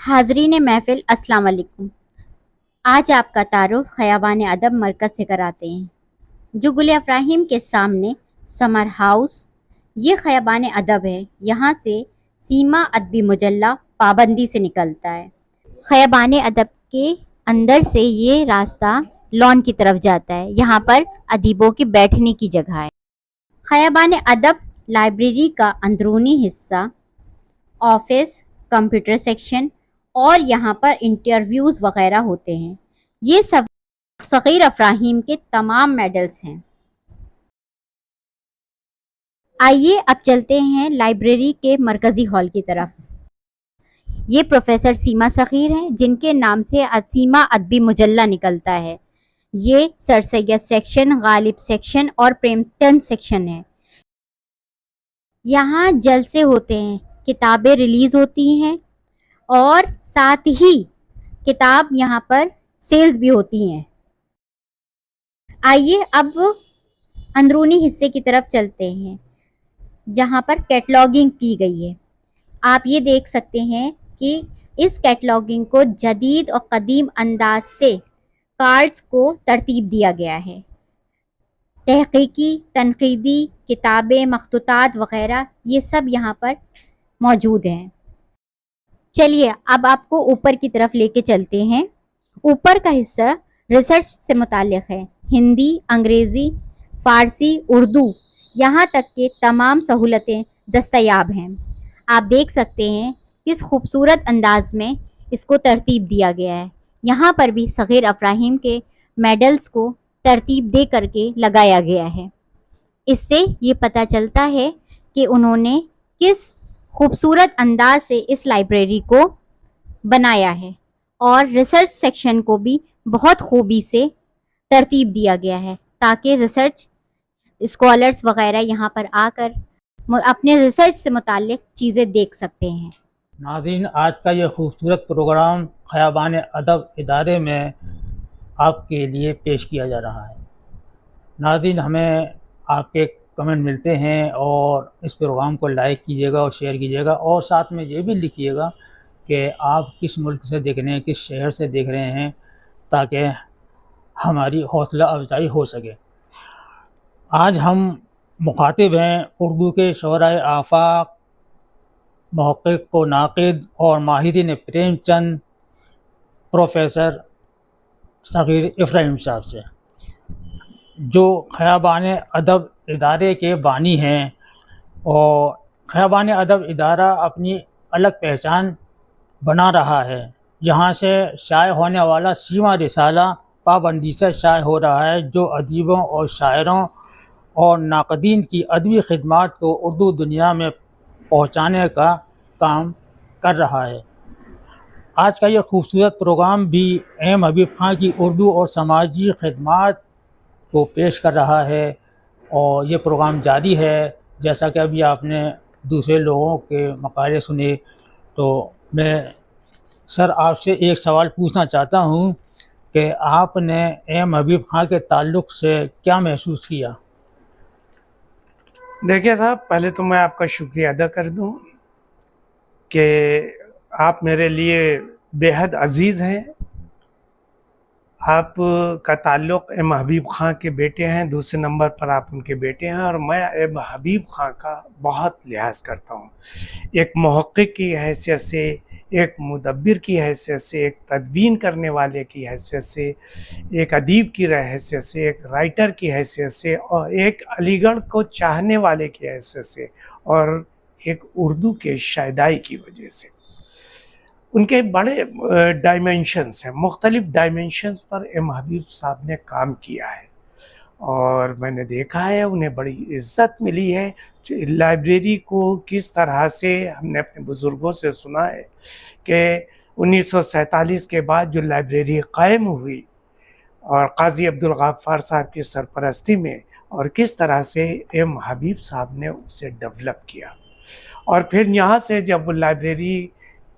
حاضرین محفل السلام علیکم۔ آج آپ کا تعارف خیابان ادب مرکز سے کراتے ہیں جو گل افراہیم کے سامنے سمر ہاؤس۔ یہ خیابان ادب ہے، یہاں سے سیما ادبی مجلہ پابندی سے نکلتا ہے۔ خیابان ادب کے اندر سے یہ راستہ لان کی طرف جاتا ہے، یہاں پر ادیبوں کی بیٹھنے کی جگہ ہے۔ خیابان ادب لائبریری کا اندرونی حصہ، آفس، کمپیوٹر سیکشن اور یہاں پر انٹرویوز وغیرہ ہوتے ہیں۔ یہ سب صغیر افراہیم کے تمام میڈلز ہیں۔ آئیے اب چلتے ہیں لائبریری کے مرکزی ہال کی طرف۔ یہ پروفیسر سیما صغیر ہیں جن کے نام سے سیما ادبی مجلہ نکلتا ہے۔ یہ سر سید سیکشن، غالب سیکشن اور پریم چند سیکشن ہے۔ یہاں جلسے ہوتے ہیں، کتابیں ریلیز ہوتی ہیں اور ساتھ ہی کتاب یہاں پر سیلز بھی ہوتی ہیں۔ آئیے اب اندرونی حصے کی طرف چلتے ہیں جہاں پر کیٹلاگنگ کی گئی ہے۔ آپ یہ دیکھ سکتے ہیں کہ اس کیٹلاگنگ کو جدید اور قدیم انداز سے کارڈز کو ترتیب دیا گیا ہے۔ تحقیقی، تنقیدی کتابیں، مخطوطات وغیرہ یہ سب یہاں پر موجود ہیں۔ چلیے اب آپ کو اوپر کی طرف لے کے چلتے ہیں۔ اوپر کا حصہ ریسرچ سے متعلق ہے۔ ہندی، انگریزی، فارسی، اردو یہاں تک کہ تمام سہولتیں دستیاب ہیں۔ آپ دیکھ سکتے ہیں کس خوبصورت انداز میں اس کو ترتیب دیا گیا ہے۔ یہاں پر بھی صغیر افراہیم کے میڈلز کو ترتیب دے کر کے لگایا گیا ہے۔ اس سے یہ پتہ چلتا ہے کہ انہوں نے کس خوبصورت انداز سے اس لائبریری کو بنایا ہے، اور ریسرچ سیکشن کو بھی بہت خوبی سے ترتیب دیا گیا ہے تاکہ ریسرچ اسکالرز وغیرہ یہاں پر آ کر اپنے ریسرچ سے متعلق چیزیں دیکھ سکتے ہیں۔ ناظرین، آج کا یہ خوبصورت پروگرام خیابان ادب ادارے میں آپ کے لیے پیش کیا جا رہا ہے۔ ناظرین، ہمیں آپ کے کمنٹ ملتے ہیں اور اس پروگرام کو لائک کیجیے گا اور شیئر کیجیے گا، اور ساتھ میں یہ بھی لکھیے گا کہ آپ کس ملک سے دیکھ رہے ہیں، کس شہر سے دیکھ رہے ہیں، تاکہ ہماری حوصلہ افزائی ہو سکے۔ آج ہم مخاطب ہیں اردو کے شعرائے آفاق، محقق و ناقد اور ماہرین پریم چند پروفیسر صغیر افراہیم صاحب سے، جو خیابان ادب ادارے کے بانی ہیں۔ اور خیابان ادب ادارہ اپنی الگ پہچان بنا رہا ہے، جہاں سے شائع ہونے والا سیما رسالہ پابندی سے شائع ہو رہا ہے، جو ادیبوں اور شاعروں اور ناقدین کی ادبی خدمات کو اردو دنیا میں پہنچانے کا کام کر رہا ہے۔ آج کا یہ خوبصورت پروگرام بھی ایم حبیب خان کی اردو اور سماجی خدمات کو پیش کر رہا ہے، اور یہ پروگرام جاری ہے۔ جیسا کہ ابھی آپ نے دوسرے لوگوں کے مقالے سنے، تو میں سر آپ سے ایک سوال پوچھنا چاہتا ہوں کہ آپ نے ایم حبیب خان کے تعلق سے کیا محسوس کیا؟ دیکھیے صاحب، پہلے تو میں آپ کا شکریہ ادا کر دوں کہ آپ میرے لیے بے حد عزیز ہیں۔ آپ کا تعلق ایم حبیب خان کے بیٹے ہیں، دوسرے نمبر پر آپ ان کے بیٹے ہیں، اور میں ایم حبیب خان کا بہت لحاظ کرتا ہوں، ایک محقق کی حیثیت سے، ایک مدبر کی حیثیت سے، ایک تدوین کرنے والے کی حیثیت سے، ایک ادیب کی حیثیت سے، ایک رائٹر کی حیثیت سے، اور ایک علی گڑھ کو چاہنے والے کی حیثیت سے، اور ایک اردو کے شائدائی کی وجہ سے۔ ان کے بڑے ڈائمینشنز ہیں، مختلف ڈائمینشنز پر ایم حبیب صاحب نے کام کیا ہے، اور میں نے دیکھا ہے انہیں بڑی عزت ملی ہے۔ لائبریری کو کس طرح سے ہم نے اپنے بزرگوں سے سنا ہے کہ 1947 کے بعد جو لائبریری قائم ہوئی اور قاضی عبدالغفار صاحب کی سرپرستی میں، اور کس طرح سے ایم حبیب صاحب نے اسے ڈیولپ کیا، اور پھر یہاں سے جب وہ لائبریری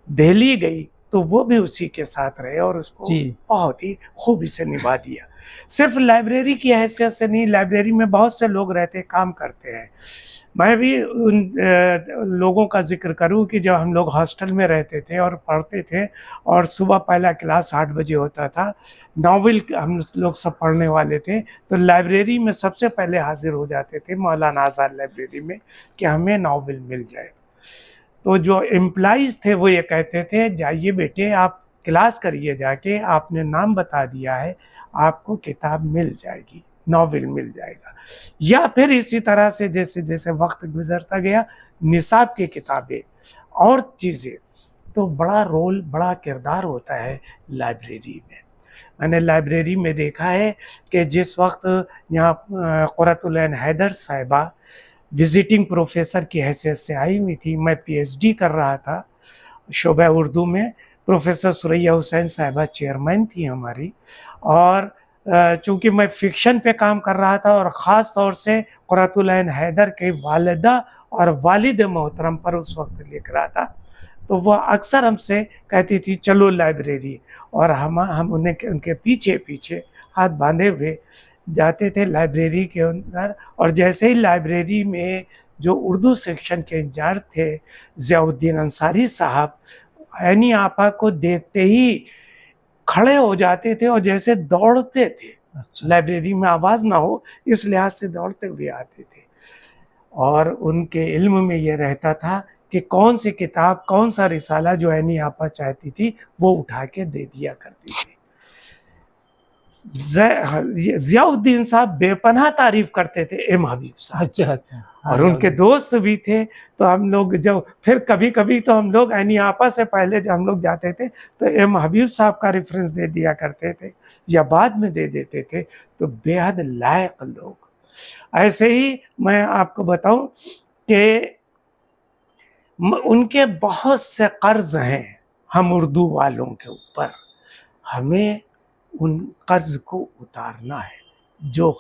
دہلی گئی تو وہ بھی اسی کے ساتھ رہے اور اس کو جی بہت ہی خوبی سے نبھا دیا. صرف لائبریری کی حیثیت سے نہیں، لائبریری میں بہت سے لوگ رہتے کام کرتے ہیں. میں بھی ان لوگوں کا ذکر کروں کہ جب ہم لوگ ہاسٹل میں رہتے تھے اور پڑھتے تھے اور صبح پہلا کلاس 8 بجے ہوتا تھا، ناول ہم لوگ سب پڑھنے والے تھے، تو لائبریری میں سب سے پہلے حاضر ہو جاتے تھے مولانا آزاد لائبریری میں کہ ہمیں ناول مل جائے. تو جو امپلائیز تھے وہ یہ کہتے تھے جائیے بیٹے آپ کلاس کریے جا کے، آپ نے نام بتا دیا ہے، آپ کو کتاب مل جائے گی، ناول مل جائے گا. یا پھر اسی طرح سے جیسے جیسے وقت گزرتا گیا نصاب کی کتابیں اور چیزیں، تو بڑا رول بڑا کردار ہوتا ہے لائبریری میں. میں نے لائبریری میں دیکھا ہے کہ جس وقت یہاں قرۃ العین حیدر صاحبہ وزٹنگ پروفیسر کی حیثیت سے آئی ہوئی تھی، میں پی ایچ ڈی کر رہا تھا شعبہ اردو میں، پروفیسر ثریا حسین صاحبہ چیئرمین تھی ہماری، اور چونکہ میں فکشن پہ کام کر رہا تھا اور خاص طور سے قرۃ العین حیدر کے والدہ اور والد محترم پر اس وقت لکھ رہا تھا، تو وہ اکثر ہم سے کہتی تھی چلو لائبریری، اور ہم انہیں ان کے پیچھے پیچھے ہاتھ باندھے ہوئے جاتے تھے لائبریری کے اندر. اور جیسے ہی لائبریری میں جو اردو سیکشن کے انچارج تھے ضیاء الدین انصاری صاحب، عینی آپا کو دیکھتے ہی کھڑے ہو جاتے تھے اور جیسے دوڑتے تھے، لائبریری میں آواز نہ ہو اس لحاظ سے دوڑتے ہوئے آتے تھے. اور ان کے علم میں یہ رہتا تھا کہ کون سی کتاب کون سا رسالہ جو عینی آپا چاہتی تھی وہ اٹھا کے دے دیا کرتی تھی. ضیاء الدین صاحب بے پناہ تعریف کرتے تھے ایم حبیب صاحب، اچھا اچھا، اور ان کے دوست بھی تھے. تو ہم لوگ جب پھر کبھی کبھی تو ہم لوگ عینی آپا سے پہلے جب ہم لوگ جاتے تھے تو ایم حبیب صاحب کا ریفرنس دے دیا کرتے تھے یا بعد میں دے دیتے تھے. تو بے حد لائق لوگ. ایسے ہی میں آپ کو بتاؤں کہ ان کے بہت سے قرض ہیں ہم اردو والوں کے اوپر، ہمیں ان قرض کو اتارنا ہے. جو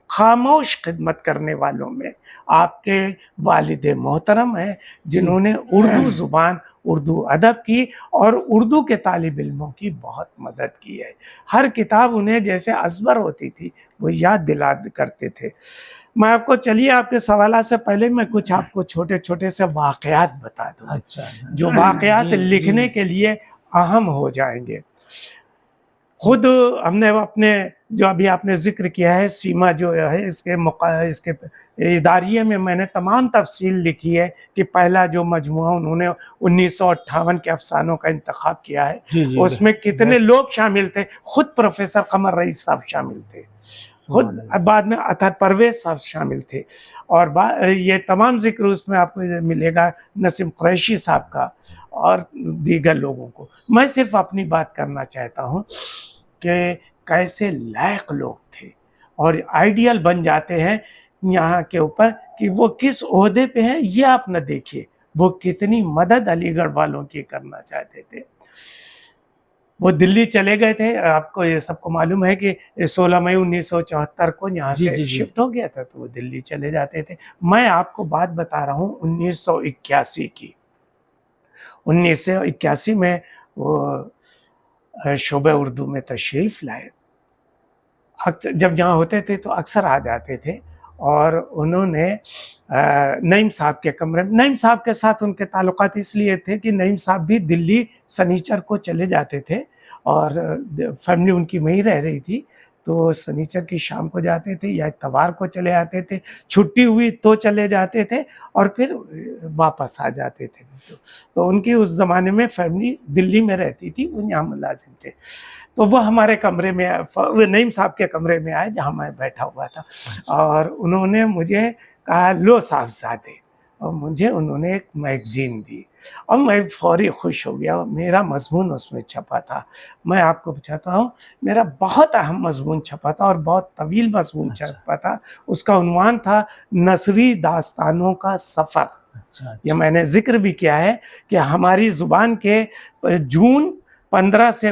خاموش خدمت کرنے والوں میں آپ کے والد محترم ہیں جنہوں نے اردو زبان اردو ادب کی اور اردو کے طالب علموں کی بہت مدد کی ہے. ہر کتاب انہیں جیسے ازبر ہوتی تھی وہ یاد دلا کرتے تھے. میں آپ کو چلیے آپ کے سوالات سے پہلے میں کچھ آپ کو چھوٹے چھوٹے سے واقعات بتا دوں اچھا جو واقعات لکھنے کے لیے اہم ہو جائیں گے. خود ہم نے اپنے جو ابھی آپ نے ذکر کیا ہے سیما جو ہے اس کے اداریے میں نے تمام تفصیل لکھی ہے کہ پہلا جو مجموعہ انہوں نے 1958 کے افسانوں کا انتخاب کیا ہے اس میں کتنے لوگ شامل تھے. خود پروفیسر قمر رئیس صاحب شامل تھے، خود بعد میں اطہر پرویز صاحب شامل تھے، اور یہ تمام ذکر اس میں آپ کو ملے گا نسیم قریشی صاحب کا اور دیگر لوگوں کو. میں صرف اپنی بات کرنا چاہتا ہوں کہ کیسے لائق لوگ تھے اور آئیڈیل بن جاتے ہیں یہاں کے اوپر کہ وہ کس عہدے پہ ہیں یہ آپ نہ دیکھیے، وہ کتنی مدد علی گڑھ والوں کی کرنا چاہتے تھے. وہ دلی چلے گئے تھے، آپ کو یہ سب کو معلوم ہے کہ 16 مئی 1974 کو یہاں سے شفٹ ہو گیا تھا، تو وہ دلی چلے جاتے تھے. میں آپ کو بات بتا رہا ہوں 1981 کی. 1981 میں وہ شعبہ اردو میں تشریف لائے. اکثر جب یہاں ہوتے تھے تو اکثر آ جاتے تھے، اور انہوں نے نعیم صاحب کے کمرے میں، نعیم صاحب کے ساتھ ان کے تعلقات اس لیے تھے کہ نعیم صاحب بھی دلی سنیچر کو چلے جاتے تھے اور فیملی ان کی وہیں رہ رہی تھی، تو سنیچر کی شام کو جاتے تھے یا اتوار کو چلے آتے تھے، چھٹی ہوئی تو چلے جاتے تھے اور پھر واپس آ جاتے تھے. تو ان کی اس زمانے میں فیملی دلی میں رہتی تھی، وہ یہاں ملازم تھے. تو وہ ہمارے کمرے میں، نعیم صاحب کے کمرے میں آئے جہاں میں بیٹھا ہوا تھا، اور انہوں نے مجھے کہا لو صاحبزادے، اور مجھے انہوں نے ایک میگزین دی اور میں فوری خوش ہو گیا. میرا مضمون اس میں چھپا تھا. میں آپ کو بتاتا ہوں میرا بہت اہم مضمون چھپا تھا اور بہت طویل مضمون چھپا تھا. اس کا عنوان تھا نثری داستانوں کا سفر. یہ میں نے ذکر بھی کیا ہے کہ ہماری زبان کے جون 15 سے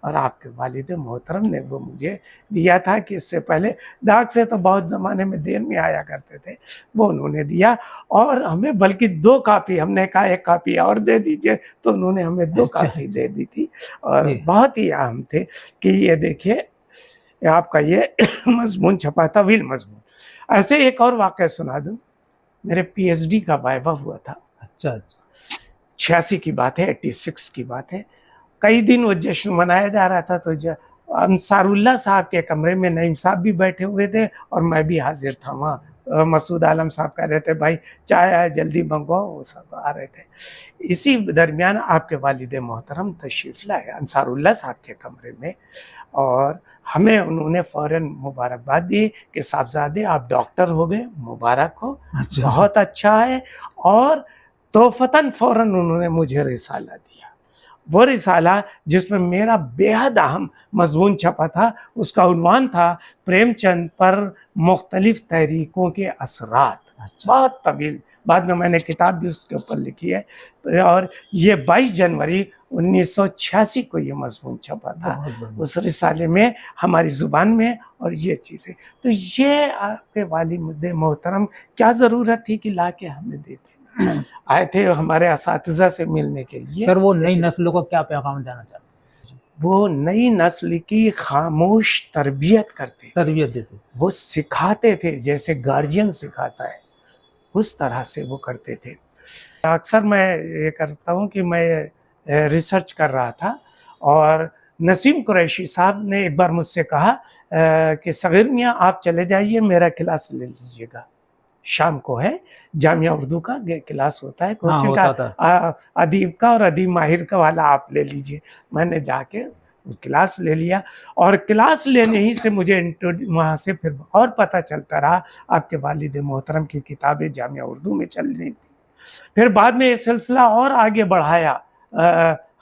اور آپ کے والد محترم نے وہ مجھے دیا تھا، کہ اس سے پہلے ڈاک سے تو بہت زمانے میں دیر میں آیا کرتے تھے، وہ انہوں نے دیا، اور ہمیں بلکہ 2 کاپی، ہم نے کہا 1 کاپی اور دے دیجئے، تو انہوں نے ہمیں 2 کاپی دے دی تھی، اور بہت ہی اہم تھے کہ یہ دیکھیے آپ کا یہ مضمون چھپا، طویل مضمون۔ ایسے ایک اور واقعہ سنا دوں، میرے پی ایچ ڈی کا وائوا ہوا تھا، اچھا 86 کی بات ہے، 86 کی بات ہے، کئی دن وہ جشن منایا جا رہا تھا، تو انصار اللہ صاحب کے کمرے میں نعیم صاحب بھی بیٹھے ہوئے تھے اور میں بھی حاضر تھا وہاں۔ مسعود عالم صاحب کہہ رہے تھے بھائی چائے آئے جلدی منگواؤ، وہ سب آ رہے تھے۔ اسی درمیان آپ کے والد محترم تشریف لائے انصار اللہ صاحب کے کمرے میں، اور ہمیں انہوں نے فوراً مبارکباد دی کہ صاحبزادے آپ ڈاکٹر ہو گئے، مبارک ہو، بہت اچھا ہے، اور توفتاً فوراً انہوں نے مجھے رسالہ دیا، وہ رسالہ جس میں میرا بے حد اہم مضمون چھپا تھا، اس کا عنوان تھا پریم چند پر مختلف تحریکوں کے اثرات، بہت طویل، بعد میں نے کتاب بھی اس کے اوپر لکھی ہے، اور یہ 22 جنوری 1986 کو یہ مضمون چھپا تھا اس رسالے میں ہماری زبان میں، اور یہ چیزیں، تو یہ آپ کے والد محترم کیا ضرورت تھی کہ لا کے ہمیں دیتے، آئے تھے ہمارے اساتذہ سے ملنے کے لیے۔ سر وہ نئی نسلوں کو کیا پیغام دینا چاہتے ہیں؟ وہ نئی نسل کی خاموش تربیت کرتے، تربیت دیتے، وہ سکھاتے تھے جیسے گارجین سکھاتا ہے، اس طرح سے وہ کرتے تھے۔ اکثر میں یہ کرتا ہوں کہ میں ریسرچ کر رہا تھا، اور نسیم قریشی صاحب نے ایک بار مجھ سے کہا کہ صغیر میاں آپ چلے جائیے، میرا کلاس لے لیجیے گا، شام کو ہے جامعہ اردو کا کلاس ہوتا ہے کوچنگ کا، ادیب کا اور ادیب ماہر کا والا آپ لے لیجیے۔ میں نے جا کے کلاس لے لیا، اور کلاس لینے ہی سے مجھے وہاں سے پھر اور پتہ چلتا رہا آپ کے والد محترم کی کتابیں جامعہ اردو میں چل رہی تھی۔ پھر بعد میں یہ سلسلہ اور آگے بڑھایا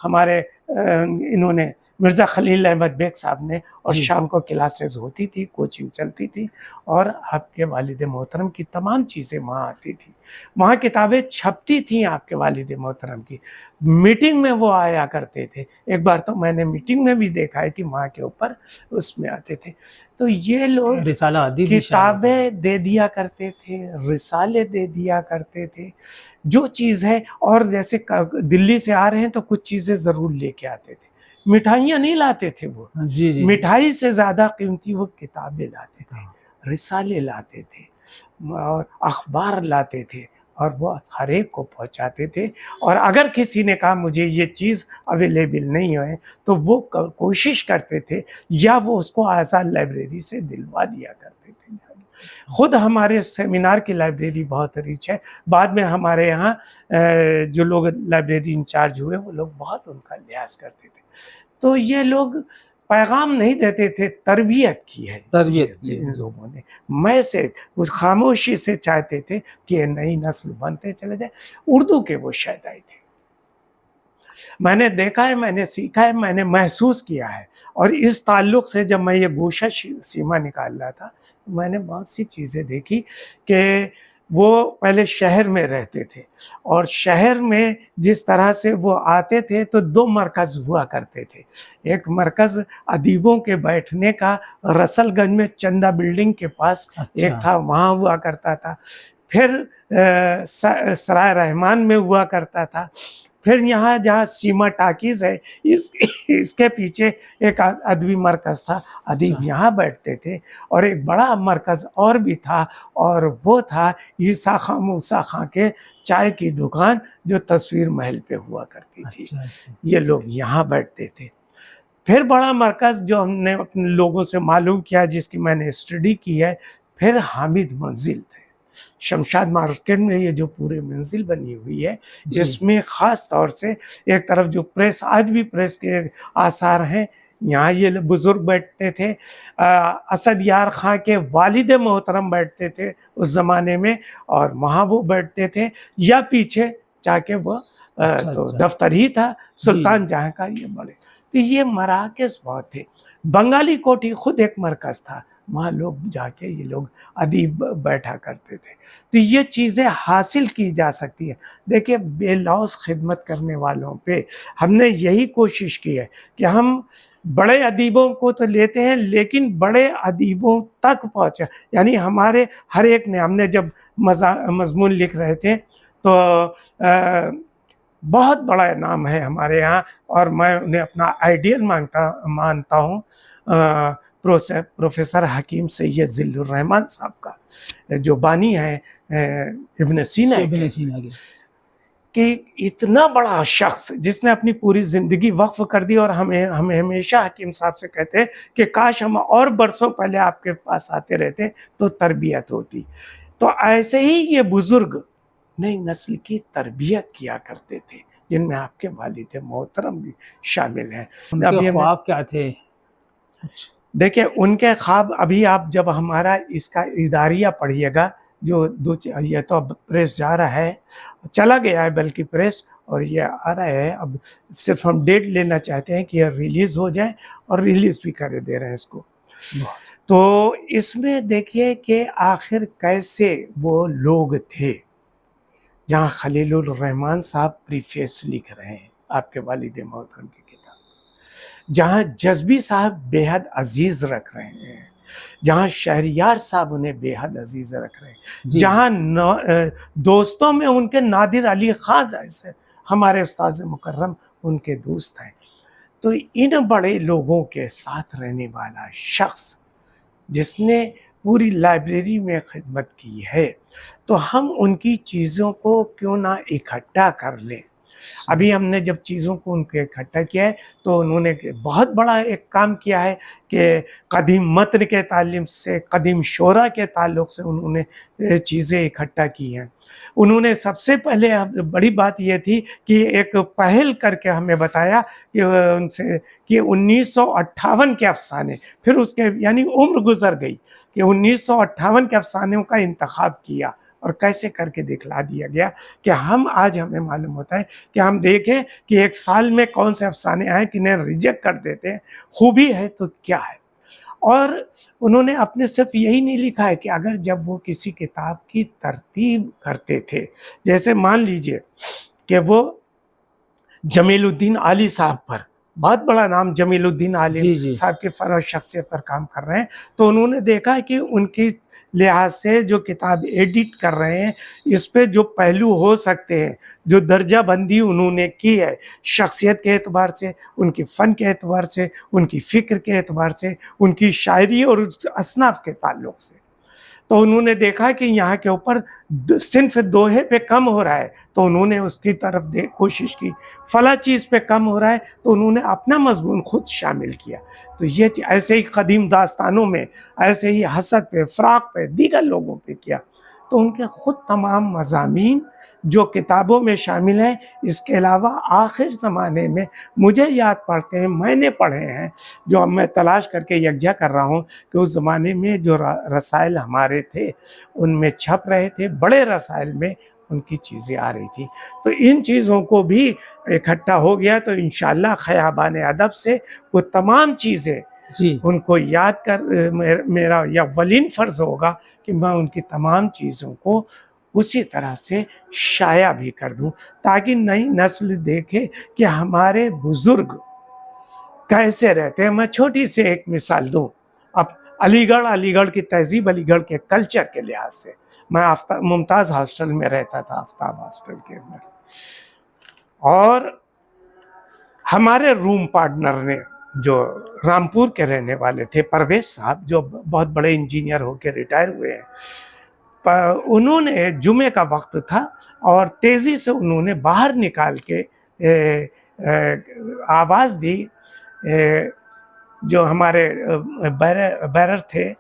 ہمارے انہوں نے مرزا خلیل احمد بیگ صاحب نے، اور شام کو کلاسز ہوتی تھی، کوچنگ چلتی تھی، اور آپ کے والد محترم کی تمام چیزیں وہاں آتی تھی، وہاں کتابیں چھپتی تھیں آپ کے والد محترم کی، میٹنگ میں وہ آیا کرتے تھے، ایک بار تو میں نے میٹنگ میں بھی دیکھا ہے کہ وہاں کے اوپر اس میں آتے تھے۔ تو یہ لوگ کتابیں دے دیا کرتے تھے، رسالے دے دیا کرتے تھے، جو چیز ہے، اور جیسے دلی سے آ رہے ہیں تو کچھ چیزیں ضرور لے کے آتے تھے، مٹھائیاں نہیں لاتے تھے وہ، مٹھائی سے زیادہ قیمتی وہ کتابیں لاتے تھے، رسالے لاتے تھے، اور اخبار لاتے تھے، اور وہ ہر ایک کو پہنچاتے تھے، اور اگر کسی نے کہا مجھے یہ چیز اویلیبل نہیں ہے تو وہ کوشش کرتے تھے، یا وہ اس کو آزاد لائبریری سے دلوا دیا کرتے تھے۔ خود ہمارے سیمینار کی لائبریری بہت ریچ ہے، بعد میں ہمارے یہاں جو لوگ لائبریری انچارج ہوئے وہ لوگ بہت ان کا لحاظ کرتے تھے۔ تو یہ لوگ پیغام نہیں دیتے تھے، تربیت کی ہے ان لوگوں نے، میں سے اس خاموشی سے چاہتے تھے کہ یہ نئی نسل بنتے چلے جائے۔ اردو کے وہ شہدائی تھے، میں نے دیکھا ہے، میں نے سیکھا ہے، میں نے محسوس کیا ہے، اور اس تعلق سے جب میں یہ گوشہ سیما نکال رہا تھا میں نے بہت سی چیزیں دیکھی کہ وہ پہلے شہر میں رہتے تھے، اور شہر میں جس طرح سے وہ آتے تھے تو 2 مرکز ہوا کرتے تھے، ایک مرکز ادیبوں کے بیٹھنے کا رسل گنج میں چندہ بلڈنگ کے پاس ایک تھا، وہاں ہوا کرتا تھا، پھر سرائے رحمان میں ہوا کرتا تھا، پھر یہاں جہاں سیما ٹاکیز ہے اس کے پیچھے ایک ادبی مرکز تھا، ادیب یہاں بیٹھتے تھے، اور ایک بڑا مرکز اور بھی تھا، اور وہ تھا عیسیٰ خاں موسیٰ خاں کے چائے کی دکان جو تصویر محل پہ ہوا کرتی تھی، یہ لوگ یہاں بیٹھتے تھے۔ پھر بڑا مرکز جو ہم نے اپنے لوگوں سے معلوم کیا، جس کی میں نے اسٹڈی کی ہے، پھر حامد منزل تھے، شمشاد مارکیٹ میں یہ جو پورے منزل بنی ہوئی ہے، جس میں خاص طور سے ایک طرف جو پریس، آج بھی پریس کے آثار ہیں، یہاں یہ بزرگ بیٹھتے تھے، اسد یار خاں کے والد محترم بیٹھتے تھے اس زمانے میں، اور وہاں وہ بیٹھتے تھے، یا پیچھے جا کے وہ تو دفتر ہی تھا سلطان جہاں کا، یہ بڑے، تو یہ مراکز بہت تھے۔ بنگالی کوٹھی خود ایک مرکز تھا، وہاں لوگ جا کے یہ لوگ ادیب بیٹھا کرتے تھے. تو یہ چیزیں حاصل کی جا سکتی ہیں. دیکھیں بے لوث خدمت کرنے والوں پہ ہم نے یہی کوشش کی ہے کہ ہم بڑے ادیبوں کو تو لیتے ہیں لیکن بڑے ادیبوں تک پہنچے. یعنی ہمارے ہر ایک نے، ہم نے جب مضمون لکھ رہے تھے تو بہت بڑا نام ہے ہمارے یہاں، اور میں انہیں اپنا آئیڈیل مانتا ہوں، پروفیسر حکیم سید ذل الرحمان صاحب کا، جو بانی ہیں ابن سینا ابن سینا کے، کہ اتنا بڑا شخص جس نے اپنی پوری زندگی وقف کر دی. اور ہم ہمیشہ حکیم صاحب سے کہتے ہیں کہ کاش ہم اور برسوں پہلے آپ کے پاس آتے رہتے تو تربیت ہوتی. تو ایسے ہی یہ بزرگ نئی نسل کی تربیت کیا کرتے تھے، جن میں آپ کے والد محترم بھی شامل ہیں. ان کے خواب کیا تھے؟ دیکھیں ان کے خواب، ابھی آپ جب ہمارا اس کا اداریہ پڑھیے گا، جو یہ تو اب پریس جا رہا ہے، چلا گیا ہے بلکہ پریس، اور یہ آ رہا ہے. اب صرف ہم ڈیٹ لینا چاہتے ہیں کہ یہ ریلیز ہو جائے، اور ریلیز بھی کرے دے رہے ہیں اس کو. تو اس میں دیکھیے کہ آخر کیسے وہ لوگ تھے. جہاں خلیل الرحمان صاحب پریفیس لکھ رہے ہیں آپ کے والد محترم کی کتاب، جہاں جذبی صاحب بے حد عزیز رکھ رہے ہیں، جہاں شہریار صاحب انہیں بے حد عزیز رکھ رہے ہیں، جہاں دوستوں میں ان کے نادر علی خان جیسے ہمارے استاذ مکرم ان کے دوست ہیں. تو ان بڑے لوگوں کے ساتھ رہنے والا شخص جس نے پوری لائبریری میں خدمت کی ہے، تو ہم ان کی چیزوں کو کیوں نہ اکٹھا کر لیں. ابھی ہم نے جب چیزوں کو ان کے اکٹھا کیا ہے تو انہوں نے بہت بڑا ایک کام کیا ہے کہ قدیم متن کے تعلق سے، قدیم شعرا کے تعلق سے انہوں نے چیزیں اکٹھا کی ہیں. انہوں نے سب سے پہلے بڑی بات یہ تھی کہ ایک پہل کر کے ہمیں بتایا کہ ان سے کہ 1958 کے افسانے، پھر اس کے یعنی عمر گزر گئی کہ 1958 کے افسانوں کا انتخاب کیا، اور کیسے کر کے دکھلا دیا گیا کہ آج ہمیں معلوم ہوتا ہے کہ ہم دیکھیں کہ ایک سال میں کون سے افسانے آئیں کنہیں ریجیکٹ کر دیتے ہیں. خوبی ہے تو کیا ہے. اور انہوں نے اپنے صرف یہی نہیں لکھا ہے کہ اگر جب وہ کسی کتاب کی ترتیب کرتے تھے، جیسے مان لیجئے کہ وہ جمیل الدین عالی صاحب پر، بہت بڑا نام جمیل الدین عالی صاحب کے فن اور شخصیت پر کام کر رہے ہیں، تو انہوں نے دیکھا کہ ان کی لحاظ سے جو کتاب ایڈٹ کر رہے ہیں اس پہ جو پہلو ہو سکتے ہیں، جو درجہ بندی انہوں نے کی ہے شخصیت کے اعتبار سے، ان کی فن کے اعتبار سے، ان کی فکر کے اعتبار سے، ان کی شاعری اور اصناف کے تعلق سے، تو انہوں نے دیکھا کہ یہاں کے اوپر صنف دوہے پہ کم ہو رہا ہے، تو انہوں نے اس کی طرف کوشش کی. فلاں چیز پہ کم ہو رہا ہے تو انہوں نے اپنا مضمون خود شامل کیا. تو یہ ایسے ہی قدیم داستانوں میں، ایسے ہی حسد پہ، فراق پہ، دیگر لوگوں پہ کیا. تو ان کے خود تمام مضامین جو کتابوں میں شامل ہیں، اس کے علاوہ آخر زمانے میں مجھے یاد پڑتے ہیں، میں نے پڑھے ہیں، جو اب میں تلاش کر کے یکجا کر رہا ہوں کہ اس زمانے میں جو رسائل ہمارے تھے ان میں چھپ رہے تھے، بڑے رسائل میں ان کی چیزیں آ رہی تھی. تو ان چیزوں کو بھی اکٹھا ہو گیا تو انشاءاللہ خیابان ادب سے وہ تمام چیزیں ان کو یاد کر میرا یا اولین فرض ہوگا کہ میں ان کی تمام چیزوں کو اسی طرح سے شائع بھی کر دوں، تاکہ نئی نسل دیکھے کہ ہمارے بزرگ کیسے رہتے ہیں. میں چھوٹی سے ایک مثال دوں. اب علی گڑھ کی تہذیب، علی گڑھ کے کلچر کے لحاظ سے، میں ممتاز ہاسٹل میں رہتا تھا، آفتاب ہاسٹل کے اندر، اور ہمارے روم پارٹنر نے جو رامپور کے رہنے والے تھے، پرویز صاحب، جو بہت بڑے انجینئر ہو کے ریٹائر ہوئے ہیں، انہوں نے جمعے کا وقت تھا اور تیزی سے انہوں نے باہر نکال کے آواز دی، جو ہمارے بیرر تھے،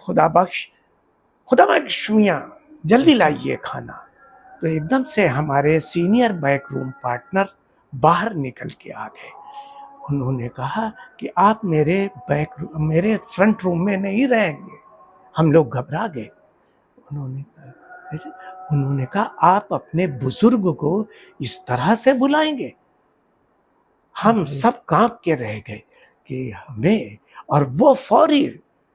خدا بخش میاں جلدی لائیے کھانا. تو ایک دم سے ہمارے سینئر بیک روم پارٹنر باہر نکل کے آ گئے. انہوں نے کہا کہ آپ میرے فرنٹ روم میں نہیں رہیں گے. ہم لوگ گھبرا گئے. انہوں نے کہا آپ اپنے بزرگ کو اس طرح سے بلائیں گے؟ ہم سب کانپ کے رہ گئے کہ ہمیں، اور وہ فوری